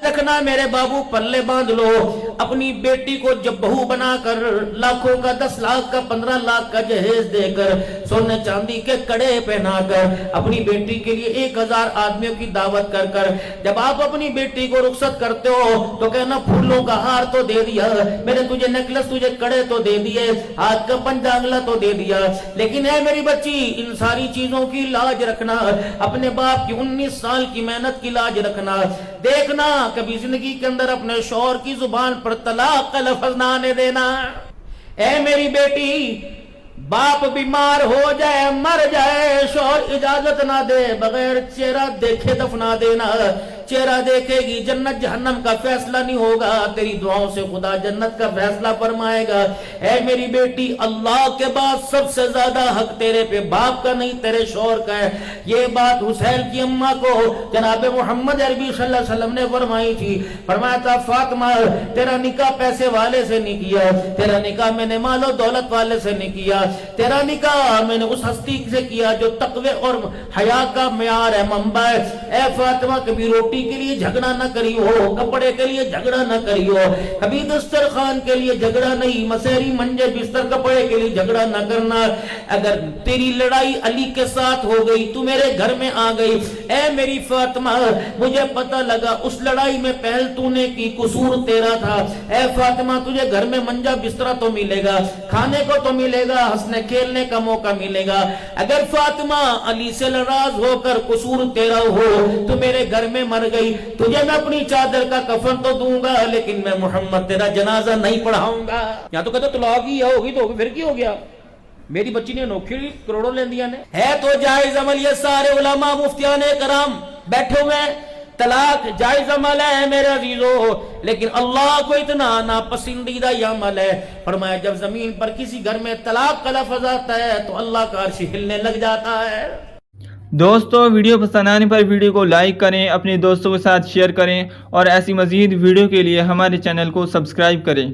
रखना मेरे बाबू, पल्ले बांध लो। अपनी बेटी को जब बहू बनाकर लाखों का, 10 लाख का, 15 लाख का जहेज देकर, सोने चांदी के कड़े पहनाकर, अपनी बेटी के लिए 1000 आदमियों की दावत कर कर जब आप अपनी बेटी को रुखसत करते हो तो कहना फूलों का हार तो दे दिया मैंने तुझे, नेकलेस, तुझे कड़े तो दे दिए, हाथ का पंजांगला तो दे दिया, लेकिन है मेरी बच्ची, इन सारी चीजों की लाज रखना, अपने बाप की 19 साल की मेहनत की लाज रखना। देखना कभी जिंदगी के अंदर अपने शौहर की जुबान पर तलाक का लफ्ज ना आने देना। ऐ मेरी बेटी, बाप बीमार हो जाए, मर जाए, शौहर इजाजत ना दे, बगैर चेहरा देखे दफना देना। चेहरा देखेगी, जन्नत जहन्नम का फैसला नहीं होगा, तेरी दुआओं से खुदा जन्नत का फैसला फरमाएगा। ऐ मेरी बेटी, अल्लाह के बाद सबसे ज्यादा हक तेरे पे बाप का नहीं, तेरे शौहर का है। ये बात हुसैन की अम्मा को जनाब मोहम्मद अरबी सल्लल्लाहु अलैहि वसल्लम ने फरमाई थी। फरमाया था, फातिमा तेरा निकाह पैसे वाले से नहीं किया, तेरा निकाह मैंने मालो दौलत वाले से नहीं किया, तेरा निकाह मैंने उस हस्ती से किया जो तकवे और हया का म्यार है, मंबा है। ऐ फातिमा, कभी रोटी के लिए झगड़ा न करी हो, कपड़े के लिए झगड़ा न करी हो, कभी दस्तरखान के लिए झगड़ा नहीं, मसेरी मंजे बिस्तर कपड़े के लिए झगड़ा न करना। अगर तेरी लड़ाई अली के साथ हो गई, तू मेरे घर में आ गई, ऐ मेरी फातिमा, मुझे पता लगा उस लड़ाई में पहल तूने की, कसूर तेरा था। ऐ फातिमा, तुझे घर में मंजा बिस्तरा तो मिलेगा, खाने को तो मिलेगा, हंसने खेलने का मौका मिलेगा। अगर फातिमा अली से नाराज होकर कसूर तेरा हो, तू मेरे घर में मर गई, तुझे मैं अपनी चादर का कफन तो दूंगा, लेकिन मैं मोहम्मद तेरा जनाजा नहीं पढ़ाऊंगा। या तो कहते तलाक ही होगी तो फिर की हो गया, मेरी बच्ची ने नौकरी करोड़ों ले दिया ने। है तो जायज अमल, ये सारे उलमा मुफ्तियान कराम बैठे हुए, तलाक जायज अमल है मेरे अजीजों, लेकिन अल्लाह को इतना नापसंदीदा यह अमल है। फरमाया जब जमीन पर किसी घर में तलाक का लफ्ज आता है तो अल्लाह का अर्श हिलने लग जाता है। दोस्तों, वीडियो पसंद आने पर वीडियो को लाइक करें, अपने दोस्तों के साथ शेयर करें और ऐसी मज़ीद वीडियो के लिए हमारे चैनल को सब्सक्राइब करें।